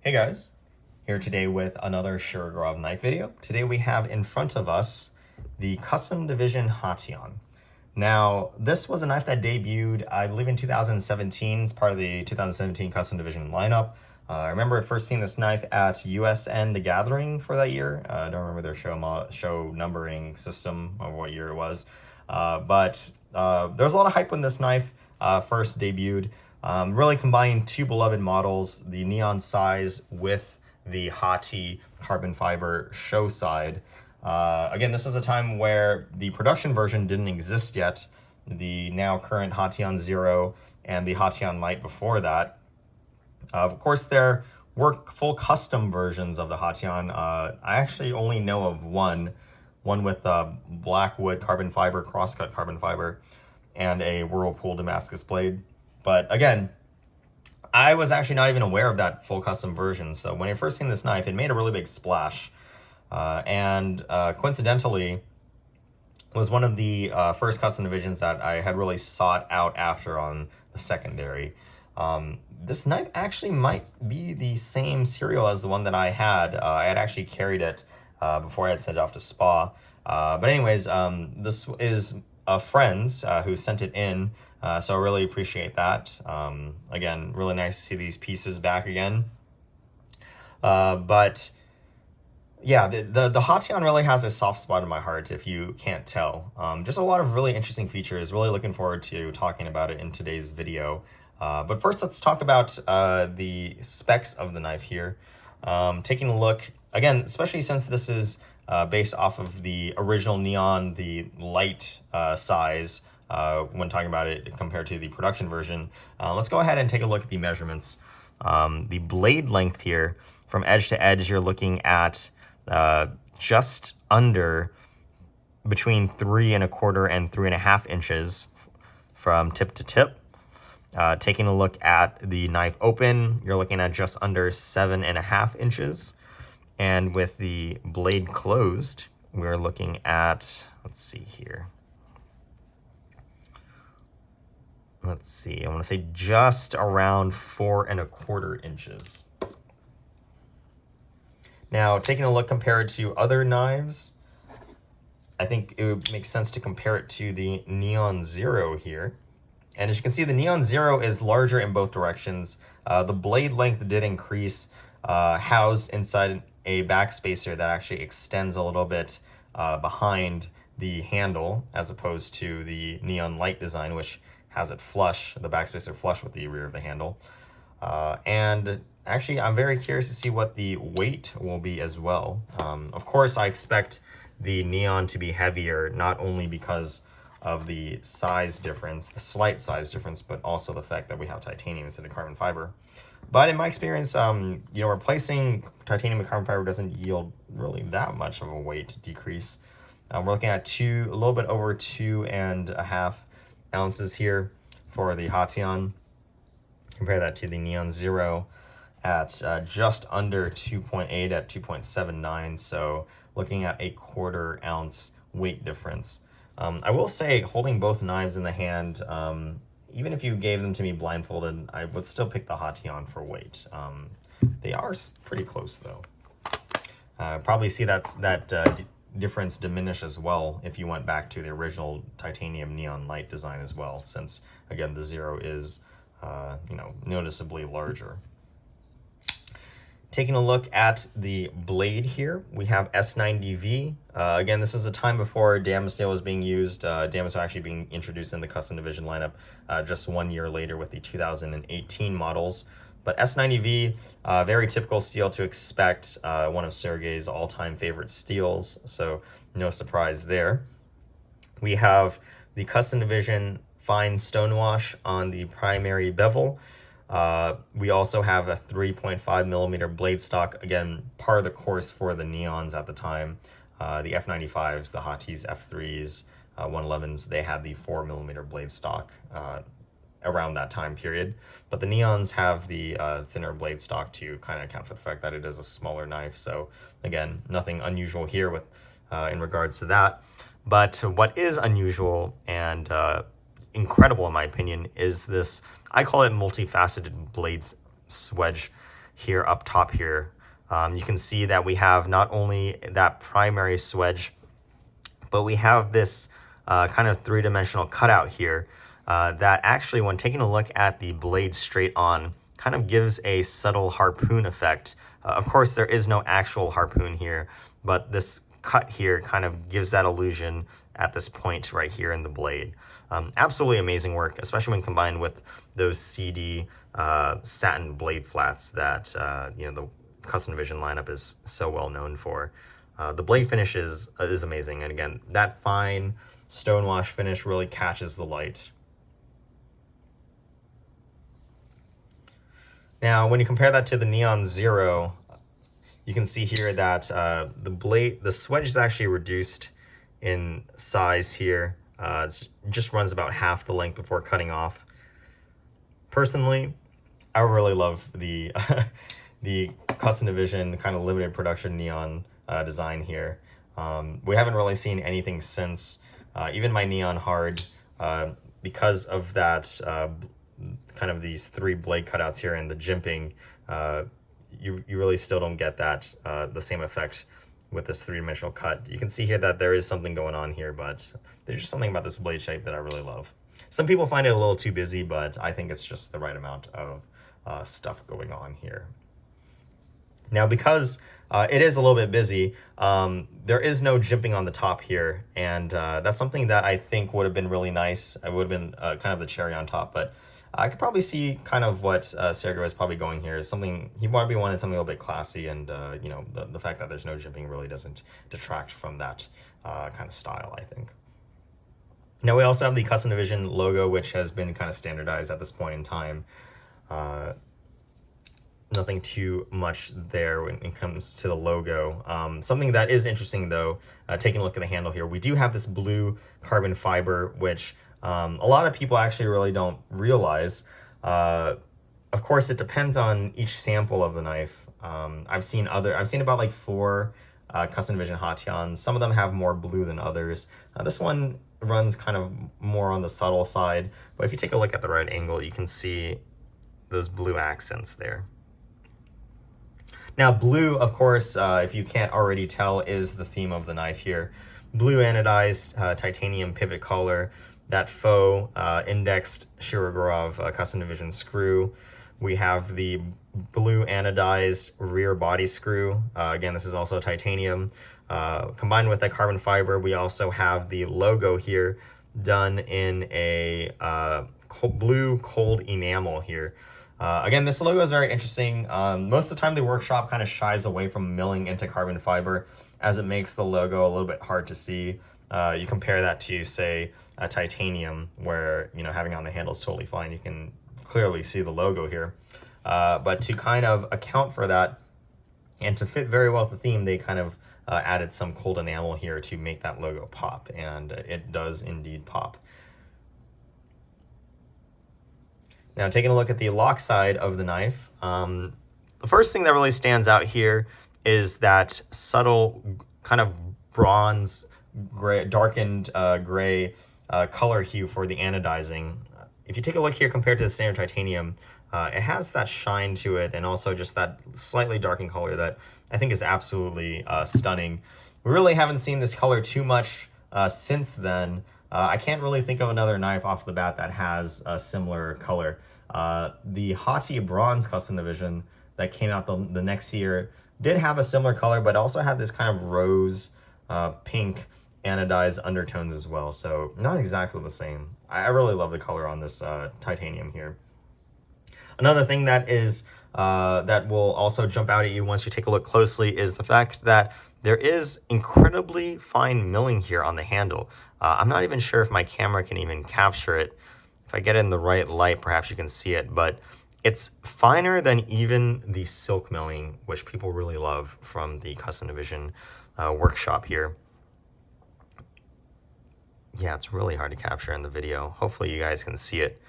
Hey guys, here today with another Shirogorov knife video. Today we have in front of us the Custom Division HatiOn. Now, this was a knife that debuted, I believe, in 2017. It's part of the 2017 Custom Division lineup. I remember at first seeing this knife at USN The Gathering for that year. I don't remember their show numbering system of what year it was. But there was a lot of hype when this knife first debuted. Really combining two beloved models, the neon size with the Hati carbon fiber show side. Again, this was a time where the production version didn't exist yet. The now current HatiOn Zero and the HatiOn Light before that. Of course, there were full custom versions of the HatiOn. I actually only know of one with Blackwood carbon fiber, crosscut carbon fiber, and a Whirlpool Damascus blade. But again, I was actually not even aware of that full custom version. So when I first seen this knife, it made a really big splash. And coincidentally, was one of the first custom divisions that I had really sought out after on the secondary. This knife actually might be the same serial as the one that I had. I had actually carried it before I had sent it off to Spa. But anyways, this is a friend's who sent it in, so I really appreciate that. Again, really nice to see these pieces back again. But yeah, the HatiOn really has a soft spot in my heart, if you can't tell. Just a lot of really interesting features. Really looking forward to talking about it in today's video. But first, let's talk about the specs of the knife here. Taking a look, again, especially since this is based off of the original neon, the light size, when talking about it compared to the production version. Let's go ahead and take a look at the measurements. The blade length here, from edge to edge, you're looking at just under between 3¼ and 3½ inches from tip to tip. Taking a look at the knife open, you're looking at just under 7½ inches. And with the blade closed, we're looking at, let's see here. Let's see, I want to say just around 4¼ inches. Now, taking a look compared to other knives, I think it would make sense to compare it to the Neon Zero here. And as you can see, the Neon Zero is larger in both directions. The blade length did increase, housed inside a backspacer that actually extends a little bit behind the handle, as opposed to the Neon Light design, which has it flush, the backspacer flush with the rear of the handle. And actually, I'm very curious to see what the weight will be as well. Of course, I expect the Neon to be heavier, not only because of the size difference, the slight size difference, but also the fact that we have titanium instead of carbon fiber. But in my experience, replacing titanium with carbon fiber doesn't yield really that much of a weight decrease. We're looking at a little bit over 2½ ounces here for the HatiOn. Compare that to the Neon Zero at just under 2.8 at 2.79. So looking at a 1/4 ounce weight difference. I will say, holding both knives in the hand, even if you gave them to me blindfolded, I would still pick the HatiOn for weight. They are pretty close though. Probably see that difference diminish as well if you went back to the original titanium neon light design as well, since again the Zero is noticeably larger. Taking a look at the blade here, we have S90V. Again, this was a time before Damascene was being used. Damascene was actually being introduced in the custom division lineup just 1 year later with the 2018 models. But S90V, very typical steel to expect, one of Sergey's all-time favorite steels, so no surprise there. We have the custom division fine stonewash on the primary bevel. We also have a 3.5mm blade stock, again, part of the course for the neons at the time. The F95s, the Hati's F3s, 111s, they had the 4mm blade stock around that time period. But the neons have the thinner blade stock to kind of account for the fact that it is a smaller knife. So again, nothing unusual here with in regards to that. But what is unusual and incredible in my opinion is this, I call it multi-faceted blades swedge here up top here. You can see that we have not only that primary swedge, but we have this kind of three-dimensional cutout here that actually, when taking a look at the blade straight on, kind of gives a subtle harpoon effect. Of course, there is no actual harpoon here, but this cut here kind of gives that illusion at this point right here in the blade. Absolutely amazing work, especially when combined with those CD satin blade flats that you know, the Custom Division lineup is so well known for. The blade finish is amazing, and again, that fine stonewash finish really catches the light. Now, when you compare that to the Neon Zero, you can see here that the swedge is actually reduced in size here. It just runs about half the length before cutting off. Personally, I really love the the Custom Division kind of limited production Neon design here. We haven't really seen anything since. Even my Neon Hard, because of that kind of these three blade cutouts here and the jimping, you really still don't get that the same effect with this three-dimensional cut. You can see here that there is something going on here, but there's just something about this blade shape that I really love. Some people find it a little too busy, but I think it's just the right amount of stuff going on here. Now, because it is a little bit busy, there is no jimping on the top here, and that's something that I think would have been really nice. It would have been kind of the cherry on top, but I could probably see kind of what Sergio is probably going here. Is something he probably wanted something a little bit classy, and you know, the fact that there's no jimping really doesn't detract from that kind of style, I think. Now we also have the Custom Division logo, which has been kind of standardized at this point in time. Nothing too much there when it comes to the logo. Something that is interesting though, taking a look at the handle here, we do have this blue carbon fiber, which a lot of people actually really don't realize. Of course, it depends on each sample of the knife. I've seen about like 4 Custom Division HatiOns. Some of them have more blue than others. This one runs kind of more on the subtle side, but if you take a look at the right angle, you can see those blue accents there. Now, blue, of course, if you can't already tell, is the theme of the knife here. Blue anodized titanium pivot collar, that faux indexed Shirogorov Custom Division screw. We have the blue anodized rear body screw. Again, this is also titanium. Combined with that carbon fiber, we also have the logo here done in a blue cold enamel here. Again, this logo is very interesting. Most of the time, the workshop kind of shies away from milling into carbon fiber, as it makes the logo a little bit hard to see. You compare that to, say, a titanium, where, you know, having on the handle is totally fine. You can clearly see the logo here. But to kind of account for that and to fit very well with the theme, they kind of added some cold enamel here to make that logo pop, and it does indeed pop. Now, taking a look at the lock side of the knife, the first thing that really stands out here is that subtle kind of bronze, gray, darkened gray color hue for the anodizing. If you take a look here compared to the standard titanium, it has that shine to it, and also just that slightly darkened color that I think is absolutely stunning. We really haven't seen this color too much since then. I can't really think of another knife off the bat that has a similar color. The Hati Bronze Custom Division that came out the next year did have a similar color, but also had this kind of rose pink anodized undertones as well. So not exactly the same. I really love the color on this titanium here. Another thing that is that will also jump out at you once you take a look closely is the fact that there is incredibly fine milling here on the handle. I'm not even sure if my camera can even capture it. If I get it in the right light, perhaps you can see it, but it's finer than even the silk milling, which people really love from the Custom Division workshop here. Yeah, it's really hard to capture in the video. Hopefully you guys can see it.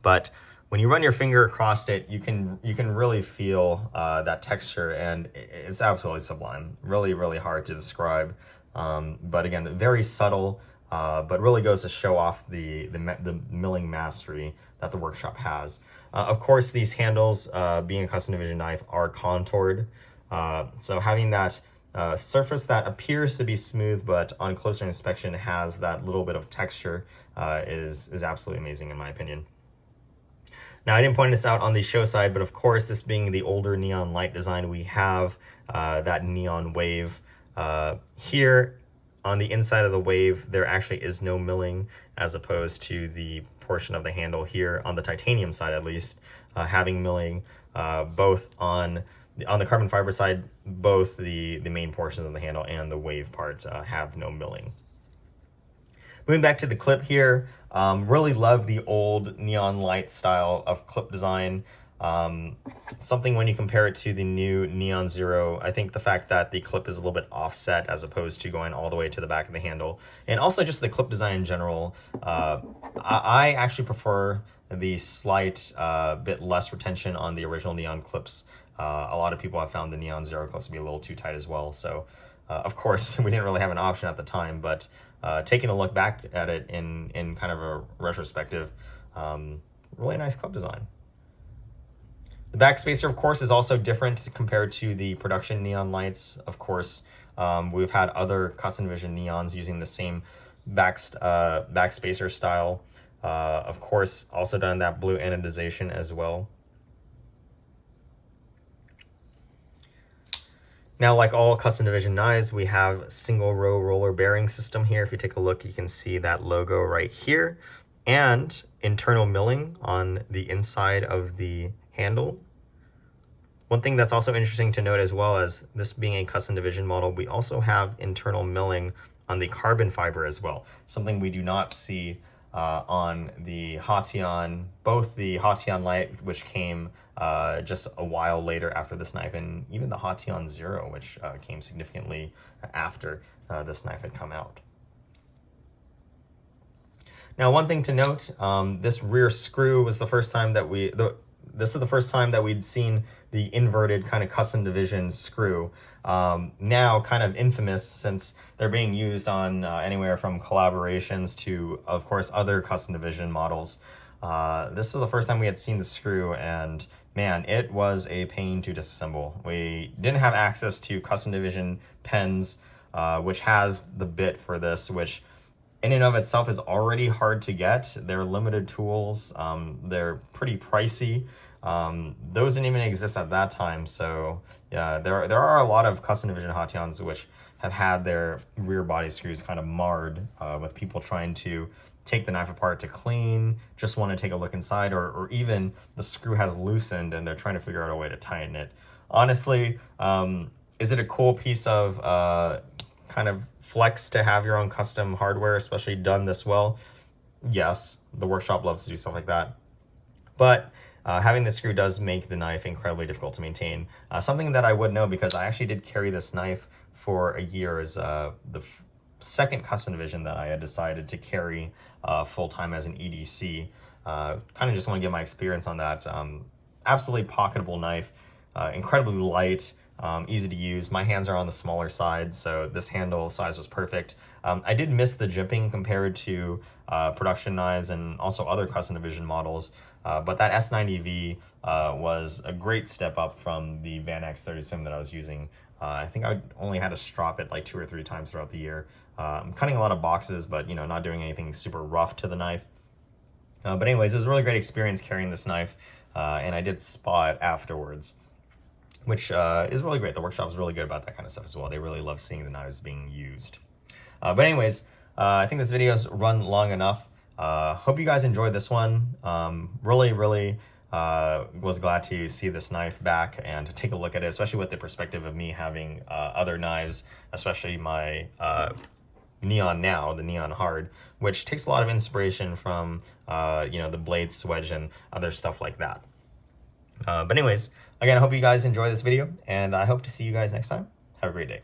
But when you run your finger across it, you can really feel that texture, and it's absolutely sublime. Really, really hard to describe. But again, very subtle. but really goes to show off the milling mastery that the workshop has. Of course, these handles, being a custom division knife, are contoured. So having that surface that appears to be smooth, but on closer inspection has that little bit of texture is absolutely amazing in my opinion. Now, I didn't point this out on the show side, but of course, this being the older neon light design, we have that neon wave. Here on the inside of the wave, there actually is no milling, as opposed to the portion of the handle here on the titanium side, at least, having milling both on the carbon fiber side. Both the main portions of the handle and the wave part have no milling. Moving back to the clip here, really love the old neon light style of clip design. Something when you compare it to the new Neon Zero, I think the fact that the clip is a little bit offset as opposed to going all the way to the back of the handle, and also just the clip design in general, I actually prefer the slight bit less retention on the original neon clips. A lot of people have found the Neon Zero clips to be a little too tight as well. So of course, we didn't really have an option at the time, but taking a look back at it in kind of a retrospective, really nice clip design. The back spacer, of course, is also different compared to the production neon lights. Of course, we've had other custom vision neons using the same back spacer style. Of course, also done that blue anodization as well. Now, like all custom division knives, we have single row roller bearing system here. If you take a look, you can see that logo right here, and internal milling on the inside of the handle. One thing that's also interesting to note, as well as this being a custom division model, we also have internal milling on the carbon fiber as well. Something we do not see on the HatiOn, both the HatiOn Light, which came just a while later after this knife, and even the HatiOn Zero, which came significantly after this knife had come out. Now, one thing to note, this rear screw was the first time that this is the first time that we'd seen the inverted kind of custom division screw. Now kind of infamous, since they're being used on anywhere from collaborations to, of course, other custom division models. This is the first time we had seen the screw, and man, it was a pain to disassemble. We didn't have access to custom division pens, which has the bit for this, which in and of itself is already hard to get. They're limited tools. They're pretty pricey. Those didn't even exist at that time. So yeah, there are a lot of custom division HatiOns which have had their rear body screws kind of marred with people trying to take the knife apart to clean, just want to take a look inside, or even the screw has loosened and they're trying to figure out a way to tighten it. Honestly, is it a cool piece of kind of flex to have your own custom hardware, especially done this well? Yes, the workshop loves to do stuff like that. But having the screw does make the knife incredibly difficult to maintain. Something that I would know, because I actually did carry this knife for a year, is the second custom division that I had decided to carry full-time as an EDC. Kind of just want to get my experience on that. Absolutely pocketable knife, incredibly light, easy to use. My hands are on the smaller side, so this handle size was perfect. I did miss the jimping compared to production knives and also other custom division models, but that S90V was a great step up from the Van X37 that I was using. I think I only had to strop it like 2 or 3 times throughout the year. I'm cutting a lot of boxes, but not doing anything super rough to the knife. But anyways, it was a really great experience carrying this knife, and I did spa it afterwards, which is really great. The workshop is really good about that kind of stuff as well. They really love seeing the knives being used. But anyways, I think this video's run long enough. Hope you guys enjoyed this one. Really was glad to see this knife back and to take a look at it, especially with the perspective of me having other knives, especially my Neon Now, the Neon Hard, which takes a lot of inspiration from the blade swedge and other stuff like that. But anyways, again, I hope you guys enjoy this video, and I hope to see you guys next time. Have a great day.